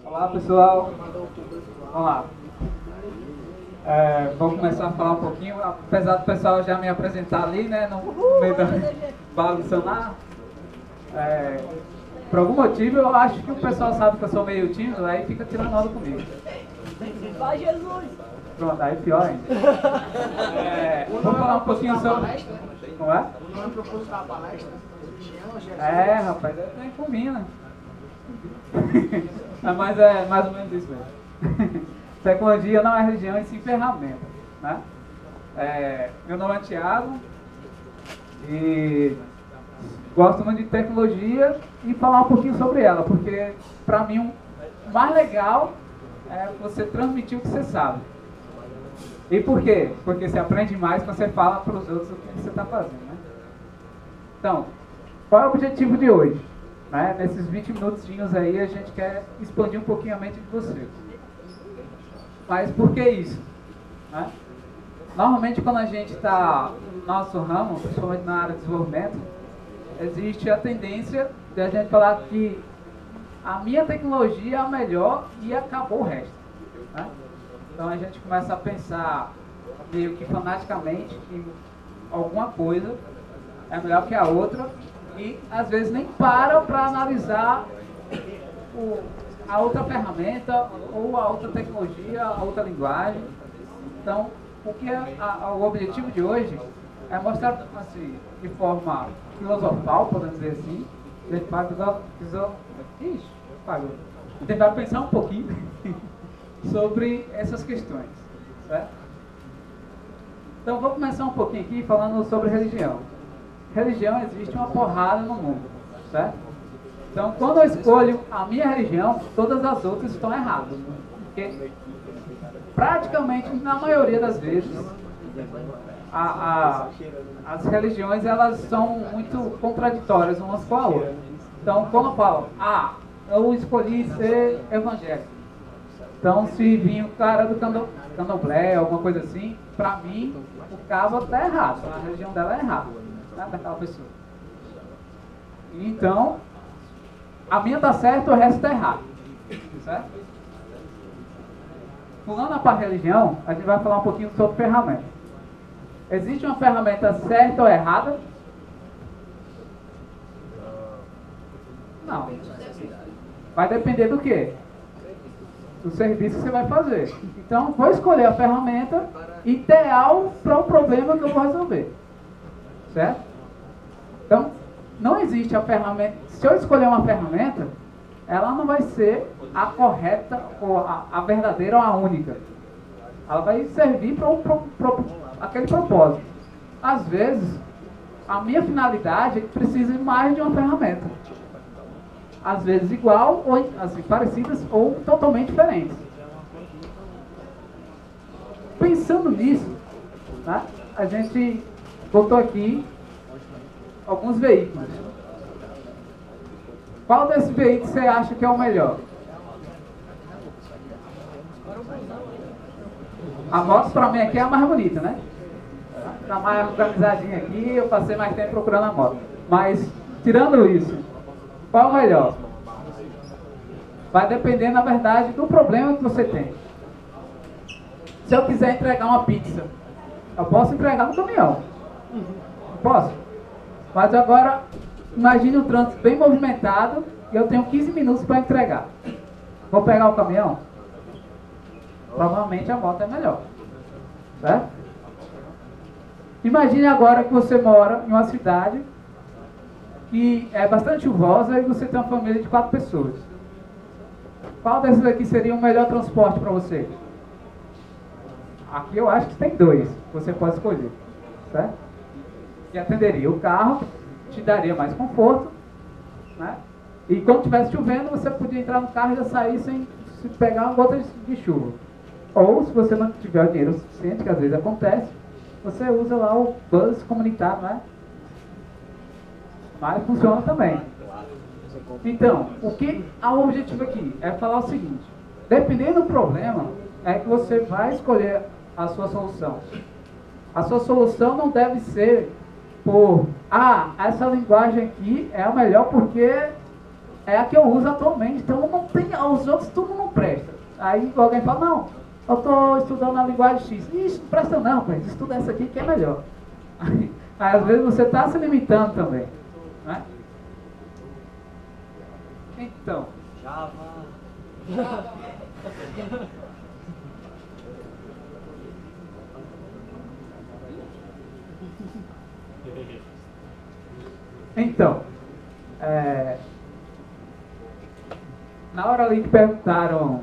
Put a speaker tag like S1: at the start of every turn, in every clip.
S1: Olá pessoal, vamos lá. Vou começar a falar um pouquinho, apesar do pessoal já me apresentar ali, né, no meio da bagunça lá. Por algum motivo eu acho que o pessoal sabe que eu sou meio tímido, aí fica tirando onda comigo.
S2: Vai, Jesus!
S1: Pronto, aí pior ainda. Vou falar um pouquinho sobre... Como é?
S2: Não é propósito da palestra?
S1: Rapaz, nem combina. Mas é mais ou menos isso mesmo. Tecnologia não é religião e sim ferramenta, né? Meu nome é Thiago e gosto muito de tecnologia e falar um pouquinho sobre ela, porque para mim o mais legal é você transmitir o que você sabe. E por quê? Porque você aprende mais quando você fala para os outros o que você está fazendo, né? Então, qual é o objetivo de hoje? Nesses 20 minutinhos aí a gente quer expandir um pouquinho a mente de vocês. Mas por que isso? Normalmente quando a gente está no nosso ramo, principalmente na área de desenvolvimento, existe a tendência de a gente falar que a minha tecnologia é a melhor e acabou o resto. Então a gente começa a pensar meio que fanaticamente que alguma coisa é melhor que a outra e às vezes nem para analisar a outra ferramenta ou a outra tecnologia, a outra linguagem. Então, o objetivo de hoje é mostrar assim, de forma filosofal, podemos dizer assim, a gente tentar pensar um pouquinho sobre essas questões, certo? Então vou começar um pouquinho aqui falando sobre religião. Religião existe uma porrada no mundo, certo? Então quando eu escolho a minha religião, todas as outras estão erradas, porque praticamente na maioria das vezes as religiões elas são muito contraditórias umas com a outra. Então quando eu falo, eu escolhi ser evangélico, então se vir o cara do candomblé, alguma coisa assim, pra mim o cabo tá errado, a religião dela é errada, né, daquela pessoa. Então a minha tá certa, o resto tá errado, certo? Pulando para a religião, a gente vai falar um pouquinho sobre ferramenta. Existe uma ferramenta certa ou errada? Não. Vai depender do quê? Do serviço que você vai fazer. Então, vou escolher a ferramenta ideal para o problema que eu vou resolver. Certo? Então, não existe a ferramenta. Se eu escolher uma ferramenta, ela não vai ser a correta, ou a verdadeira ou a única. Ela vai servir para aquele propósito. Às vezes, a minha finalidade precisa mais de uma ferramenta. Às vezes igual, ou assim, parecidas, ou totalmente diferentes. Pensando nisso, a gente botou aqui alguns veículos. Qual desses veículos você acha que é o melhor? A moto para mim aqui é a mais bonita, né? Tá mais organizadinha aqui, eu passei mais tempo procurando a moto. Mas, tirando isso, qual é o melhor? Vai depender, na verdade, do problema que você tem. Se eu quiser entregar uma pizza, eu posso entregar no caminhão. Posso? Mas agora, imagine um trânsito bem movimentado e eu tenho 15 minutos para entregar. Vou pegar o caminhão? Provavelmente a moto é melhor. Certo? Imagine agora que você mora em uma cidade que é bastante chuvosa e você tem uma família de 4 pessoas. Qual desses aqui seria o melhor transporte para você? Aqui eu acho que tem 2. Você pode escolher. Certo? Que atenderia o carro, te daria mais conforto, né? E quando estivesse chovendo, você podia entrar no carro e já sair sem se pegar uma gota de chuva. Ou, se você não tiver o dinheiro suficiente, que às vezes acontece, você usa lá o bus comunitário, né? Mas funciona também. Então, o objetivo aqui é falar o seguinte: dependendo do problema, é que você vai escolher a sua solução. A sua solução não deve ser essa linguagem aqui é a melhor porque é a que eu uso atualmente, então não tem, os outros tudo não Aí alguém fala, não, eu estou estudando a linguagem X. Isso, não presta não, mas estuda essa aqui que é melhor. Aí às vezes você está se limitando também. Né? Então.
S2: Java.
S1: Então, na hora ali que perguntaram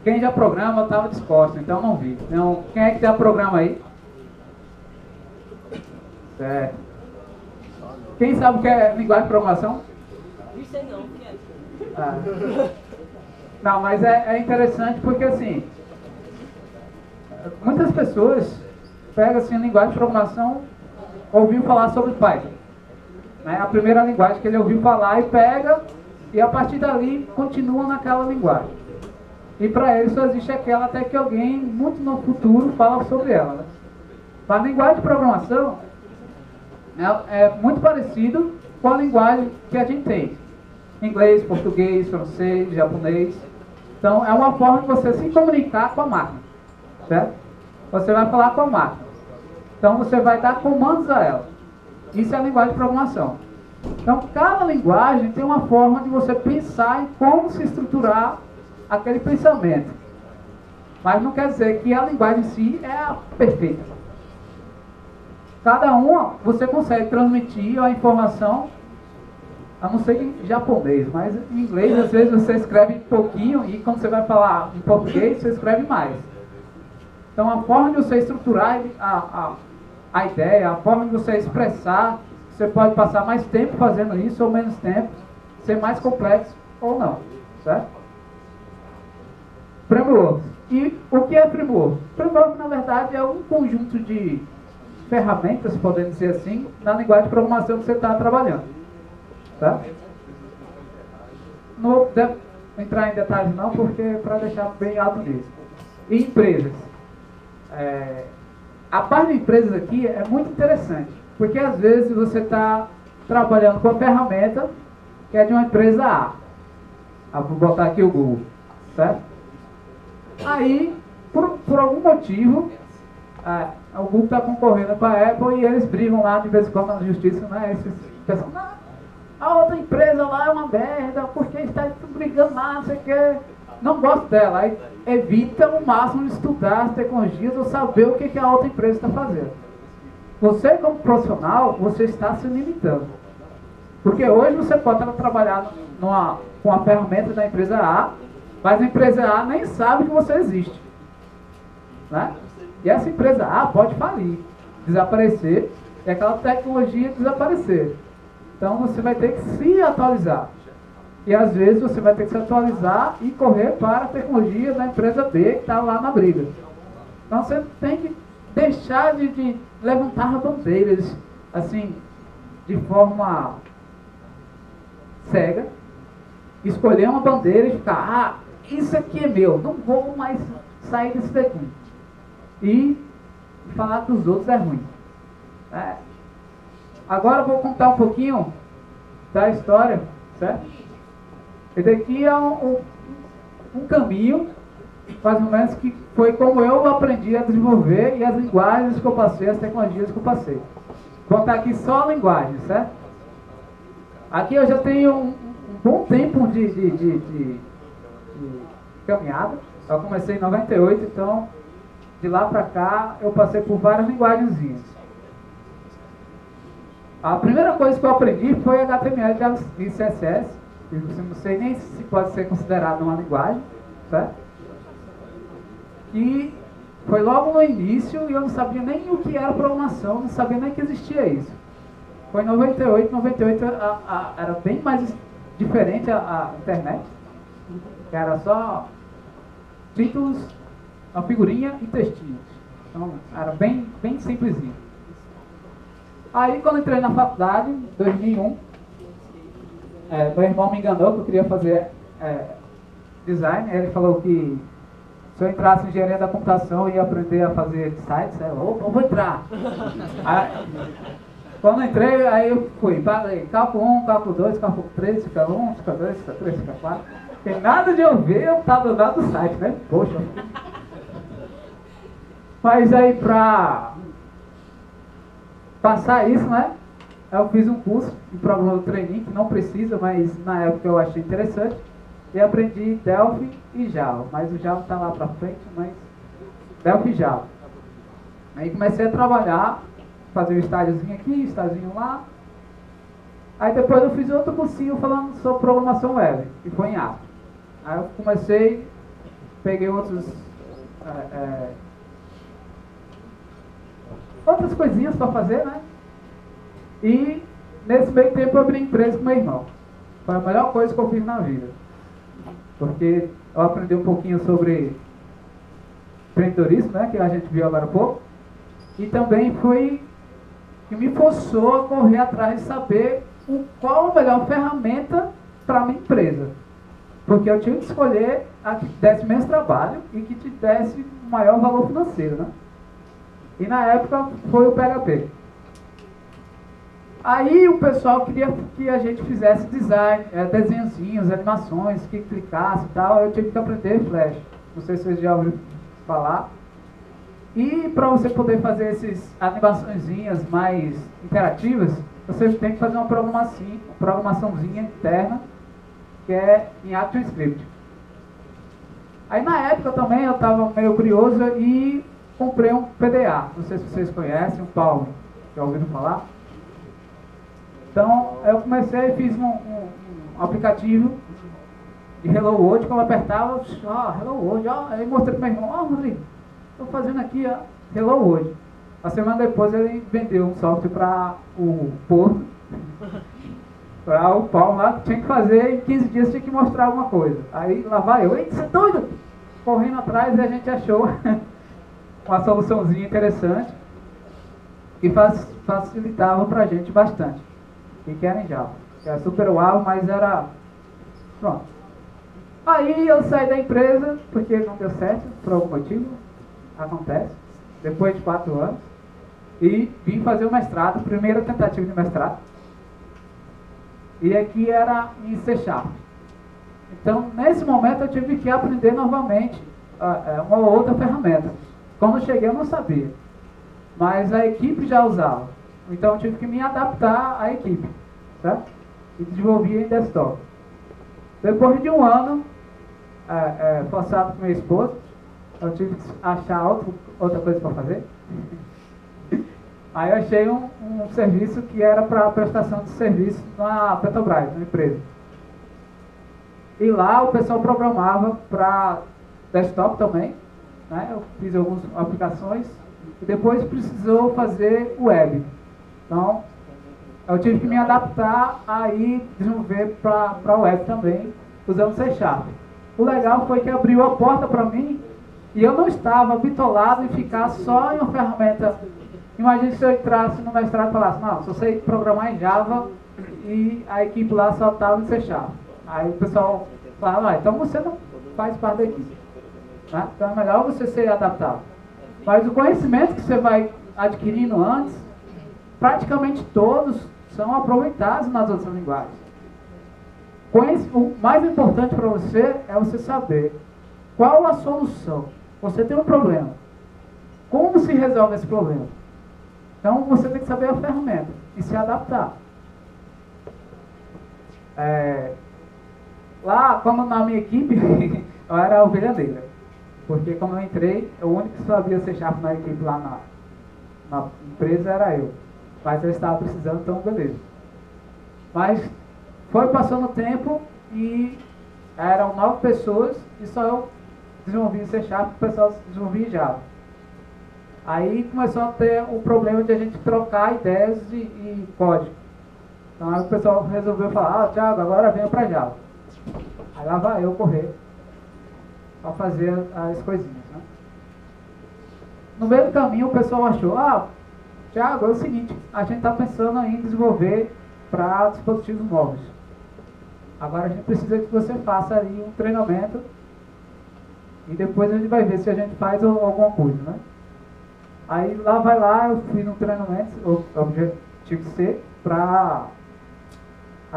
S1: quem já programa, eu estava disposto, então não vi. Então, quem é que já programa aí? Certo. Quem sabe o que é linguagem de programação?
S2: Isso aí não, que é?
S1: Ah. Não, mas é interessante porque assim, muitas pessoas pegam assim, a linguagem de programação, ouviu falar sobre Python. Né? A primeira linguagem que ele ouviu falar e pega, e a partir dali continua naquela linguagem. E para ele só existe aquela até que alguém, muito no futuro, fala sobre ela. Né? A linguagem de programação é muito parecido com a linguagem que a gente tem. Inglês, português, francês, japonês. Então é uma forma de você se comunicar com a máquina. Certo? Você vai falar com a máquina. Então você vai dar comandos a ela. Isso é a linguagem de programação. Então cada linguagem tem uma forma de você pensar em como se estruturar aquele pensamento. Mas não quer dizer que a linguagem em si é a perfeita. Cada uma você consegue transmitir a informação, a não ser em japonês, mas em inglês às vezes você escreve pouquinho e quando você vai falar em português você escreve mais. Então a forma de você estruturar a ideia, a forma de você expressar, você pode passar mais tempo fazendo isso ou menos tempo, ser mais complexo ou não, certo? Framework. E o que é framework? Framework, na verdade, é um conjunto de ferramentas, podemos dizer assim, na linguagem de programação que você está trabalhando. Tá? Não vou entrar em detalhes não, porque para deixar bem alto nisso. E empresas. A parte de empresas aqui é muito interessante, porque às vezes você está trabalhando com a ferramenta que é de uma empresa A. Vou botar aqui o Google, certo? Aí, por algum motivo, o Google está concorrendo com a Apple e eles brigam lá de vez em quando na justiça, né? Esses pessoal, a outra empresa lá é uma merda, porque está brigando lá, não sei o que. Não gosto dela. Aí evita o máximo de estudar as tecnologias ou saber o que a outra empresa está fazendo. Você, como profissional, você está se limitando. Porque hoje você pode estar trabalhando com a ferramenta da empresa A, mas a empresa A nem sabe que você existe. Né? E essa empresa A pode falir, desaparecer, e aquela tecnologia desaparecer. Então você vai ter que se atualizar. E às vezes você vai ter que se atualizar e correr para a tecnologia da empresa B que está lá na briga. Então você tem que deixar de levantar bandeiras assim, de forma cega, escolher uma bandeira e ficar, isso aqui é meu, não vou mais sair disso daqui. E falar que os outros é ruim. Agora eu vou contar um pouquinho da história, certo? Esse aqui é um caminho, mais ou menos, que foi como eu aprendi a desenvolver e as linguagens que eu passei, as tecnologias que eu passei. Vou contar aqui só a linguagem, certo? Aqui eu já tenho um bom tempo de caminhada. Eu comecei em 98, então de lá pra cá eu passei por várias linguagenzinhas. A primeira coisa que eu aprendi foi HTML e CSS. Eu não sei nem se pode ser considerado uma linguagem, certo? E foi logo no início e eu não sabia nem o que era programação, não sabia nem que existia isso. Foi em 98 era bem mais diferente a internet, que era só títulos, uma figurinha e textinhos. Então era bem simplesinho. Aí quando entrei na faculdade, em 2001, meu irmão me enganou que eu queria fazer design. Ele falou que se eu entrasse em engenharia da computação eu ia aprender a fazer sites. Eu vou entrar. Quando eu entrei, aí eu fui, paguei cálculo 1, cálculo 2, cálculo 3, fica 1, fica 2, fica 3, fica 4. Tem nada de eu ver, eu tava lá do site, né? Poxa. Mas aí pra passar isso, né? Eu fiz um curso de programa do training, que não precisa, mas na época eu achei interessante. E aprendi Delphi e Java. Mas o Java tá lá pra frente, mas Delphi e Java. Aí comecei a trabalhar, fazer um estágiozinho aqui, estágiozinho lá. Aí depois eu fiz outro cursinho falando sobre programação web, que foi em ASP. Aí eu comecei, peguei outras coisinhas para fazer, né? E nesse meio tempo eu abri empresa com meu irmão. Foi a melhor coisa que eu fiz na vida. Porque eu aprendi um pouquinho sobre empreendedorismo, né? Que a gente viu agora há pouco. E também foi que me forçou a correr atrás de saber qual a melhor ferramenta para a minha empresa. Porque eu tinha que escolher a que desse menos trabalho e que te desse maior valor financeiro, né? E na época foi o PHP. Aí o pessoal queria que a gente fizesse design, desenhozinhos, animações, que clicasse e tal. Eu tive que aprender Flash. Não sei se vocês já ouviram falar. E para você poder fazer essas animaçõezinhas mais interativas, você tem que fazer uma programaçãozinha interna, que é em ActionScript. Aí na época também eu estava meio curioso e comprei um PDA. Não sei se vocês conhecem, um Palm. Já ouviram falar? Então eu comecei e fiz um aplicativo de Hello World, que eu apertava, Hello World, aí mostrei para meu irmão, Rodrigo, estou fazendo aqui, Hello World. A semana depois ele vendeu um software para o Porto, para o Paulo lá, que tinha que fazer, em 15 dias tinha que mostrar alguma coisa. Aí lá vai eu, ei, você é doido? Correndo atrás e a gente achou uma soluçãozinha interessante que facilitava para a gente bastante. E que era em Java. Era super uau, mas era... Pronto. Aí eu saí da empresa, porque não deu certo, por algum motivo. Acontece. Depois de 4 anos. E vim fazer o mestrado, primeira tentativa de mestrado. E aqui era em C#. Então, nesse momento eu tive que aprender novamente uma outra ferramenta. Quando eu cheguei eu não sabia. Mas a equipe já usava. Então eu tive que me adaptar à equipe, certo? E desenvolvia em desktop. Depois de um ano, forçado com minha esposa, eu tive que achar outra coisa para fazer. Aí eu achei um serviço que era para prestação de serviço na Petrobras, na empresa. E lá o pessoal programava para desktop também, né? Eu fiz algumas aplicações e depois precisou fazer web. Então, eu tive que me adaptar a ir desenvolver para a web também, usando C#. O legal foi que abriu a porta para mim e eu não estava bitolado em ficar só em uma ferramenta. Imagina se eu entrasse no mestrado e falasse, não, só sei programar em Java e a equipe lá só estava em C#. Aí o pessoal falava, então você não faz parte da equipe. Né? Então é melhor você ser adaptável. Mas o conhecimento que você vai adquirindo antes, praticamente todos são aproveitados nas outras linguagens. O mais importante para você é você saber qual a solução. Você tem um problema. Como se resolve esse problema? Então você tem que saber a ferramenta e se adaptar. Lá, como na minha equipe, eu era a ovelha negra. Porque como eu entrei, o único que sabia C# na equipe lá na empresa era eu. Mas eu estava precisando, então beleza. Mas foi passando o tempo e eram 9 pessoas e só eu desenvolvi C#, o pessoal desenvolvia em Java. Aí começou a ter o problema de a gente trocar ideias e código. Então aí o pessoal resolveu falar, Thiago, agora venha para Java. Aí lá vai eu correr para fazer as coisinhas, né? No meio do caminho o pessoal achou, Thiago, é o seguinte, a gente está pensando em desenvolver para dispositivos móveis. Agora a gente precisa que você faça ali um treinamento e depois a gente vai ver se a gente faz alguma coisa, né? Aí lá, eu fiz um treinamento, Objective-C, para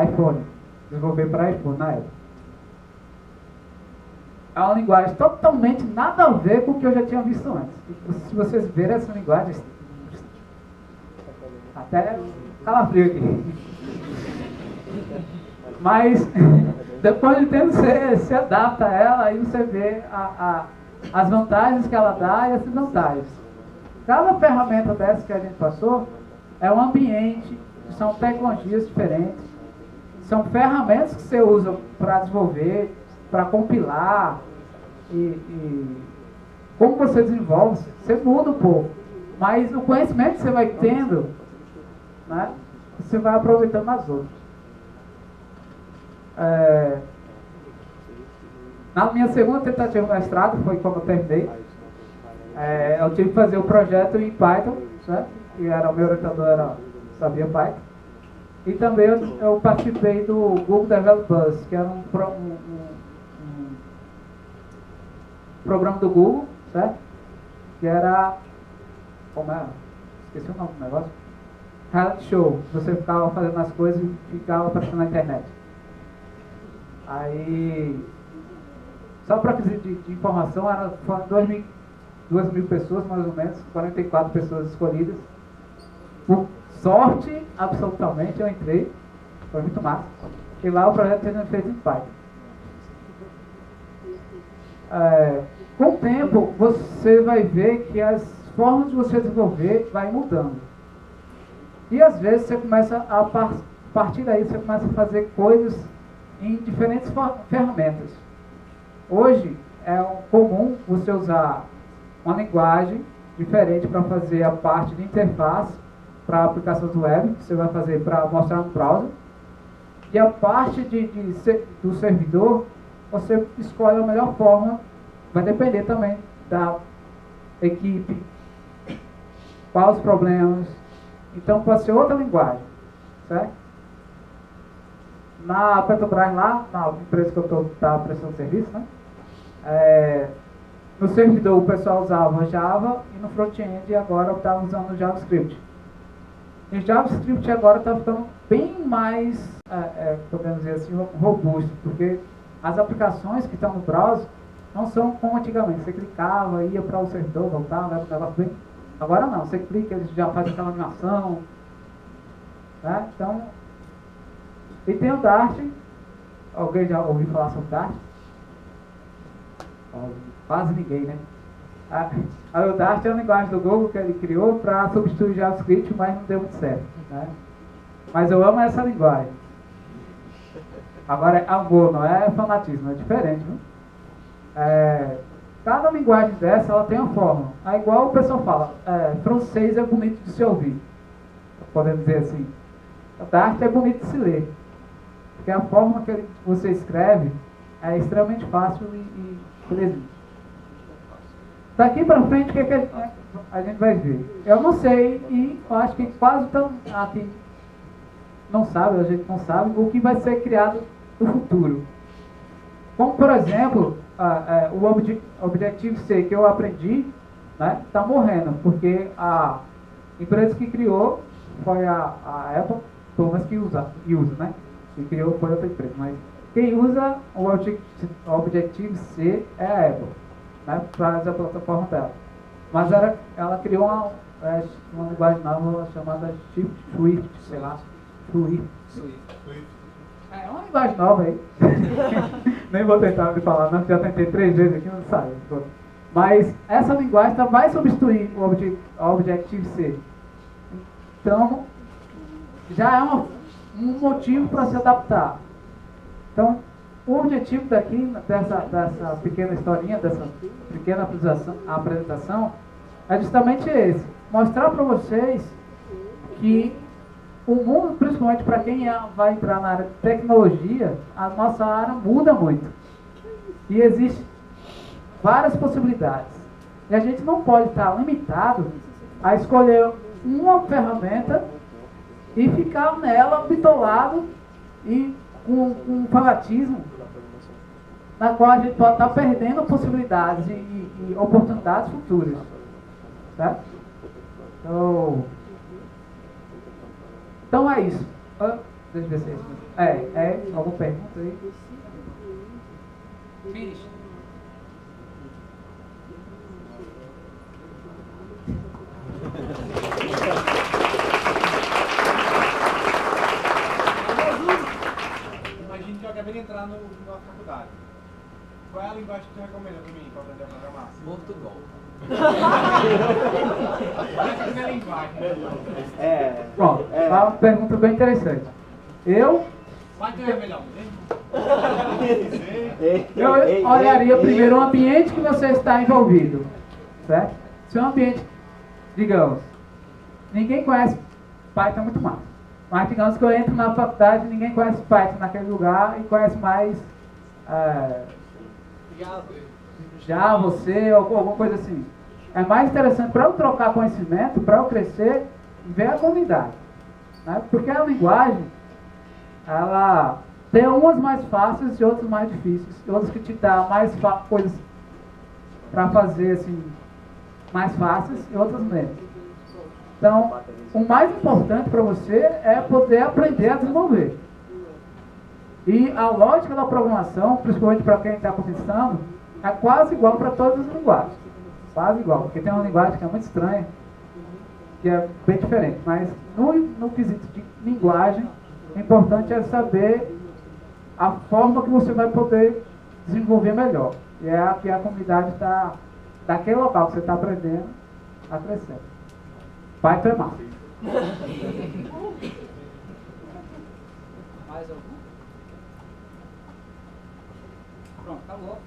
S1: iPhone, desenvolver para iPhone na época. é uma linguagem totalmente nada a ver com o que eu já tinha visto antes. E se vocês verem essa linguagem, até calafrio aqui. Mas depois de tempo você se adapta a ela e você vê as vantagens que ela dá e as desvantagens. Cada ferramenta dessa que a gente passou é um ambiente, são tecnologias diferentes, são ferramentas que você usa para desenvolver, para compilar e como você desenvolve, você muda um pouco. Mas o conhecimento que você vai tendo, né, você vai aproveitando nas outras. Na minha segunda tentativa de mestrado, foi quando eu terminei, eu tive que fazer o projeto em Python, certo? Que era o meu orientador, sabia Python. E também eu participei do Google Developers, que era um programa do Google, certo? Que era, como é? Esqueci o nome do negócio. Reality show. Você ficava fazendo as coisas e ficava aparecendo na internet. Aí, só para de informação, foram 2 mil pessoas, mais ou menos, 44 pessoas escolhidas. Por sorte, absolutamente, eu entrei. Foi muito massa. E lá o projeto sendo feito em Python. Com o tempo, você vai ver que as formas de você desenvolver vai mudando. E às vezes você começa a partir daí, você começa a fazer coisas em diferentes ferramentas. Hoje é comum você usar uma linguagem diferente para fazer a parte de interface para aplicações web, que você vai fazer para mostrar no browser. E a parte do servidor, você escolhe a melhor forma, vai depender também da equipe, quais os problemas. Então pode ser outra linguagem, certo? Na Petrobras lá, na empresa que eu estou prestando serviço, né? No servidor o pessoal usava Java e no front-end agora estava usando JavaScript. E o JavaScript agora está ficando bem mais, podemos dizer assim, robusto, porque as aplicações que estão no browser não são como antigamente. Você clicava, ia para o servidor, voltava, leva o negócio bem. Agora não, você clica, ele já faz aquela animação. Né? Então, e tem o Dart. Alguém já ouviu falar sobre Dart? Quase ninguém, né? O Dart é a linguagem do Google que ele criou para substituir o JavaScript, mas não deu muito certo. Né? Mas eu amo essa linguagem. Agora é amor, não é fanatismo, é diferente. Viu? Cada linguagem dessa, ela tem uma forma. É igual o pessoal fala, francês é bonito de se ouvir. Podemos dizer assim. O Dart é bonito de se ler. Porque a forma que você escreve é extremamente fácil e feliz. Daqui para frente, o que a gente vai ver? Eu não sei, e eu acho que quase aqui não sabe, a gente não sabe, o que vai ser criado no futuro. Como, por exemplo, o Objective-C que eu aprendi, né, está morrendo, porque a empresa que criou foi a Apple, pelo menos que usa, né? Que criou foi outra empresa, mas quem usa o Objective-C é a Apple, né, para a plataforma dela. Mas ela criou uma linguagem nova chamada Swift, sei lá, Swift. É uma linguagem nova aí. Nem vou tentar me falar, não, já tentei 3 vezes aqui, não sai. Mas essa linguagem vai substituir o Objective-C. Então, já é um motivo para se adaptar. Então, o objetivo dessa pequena historinha, dessa pequena apresentação, é justamente esse. Mostrar para vocês que o mundo, principalmente para quem vai entrar na área de tecnologia, a nossa área muda muito. E existem várias possibilidades. E a gente não pode estar limitado a escolher uma ferramenta e ficar nela bitolado e com fanatismo, na qual a gente pode estar perdendo possibilidades e oportunidades futuras. Certo? Então é isso. Deixa eu ver se é isso. Alguma pergunta aí? Finish.
S3: Qual é a linguagem que tu recomenda pra mim pra aprender a programar?
S2: Portugal.
S3: Essa é a linguagem.
S1: Bom, é uma pergunta bem interessante.
S3: Python é melhor,
S1: Eu olharia primeiro o ambiente que você está envolvido, certo? Se é um ambiente, digamos, ninguém conhece Python muito mais, mas digamos que eu entro na faculdade e ninguém conhece Python naquele lugar e conhece mais Java, C, ou alguma coisa assim. É mais interessante para eu trocar conhecimento, para eu crescer, ver a comunidade, né? Porque a linguagem, ela tem umas mais fáceis e outras mais difíceis, e outras que te dão mais coisas para fazer assim, mais fáceis e outras menos. Então, o mais importante para você é poder aprender a desenvolver. E a lógica da programação, principalmente para quem está começando, é quase igual para todas as linguagens. Quase igual, porque tem uma linguagem que é muito estranha, que é bem diferente. Mas no quesito de linguagem, o importante é saber a forma que você vai poder desenvolver melhor. E é a que a comunidade está, daquele local que você está aprendendo, a crescer. Python é massa.
S4: Mais algum? Pronto, acabou.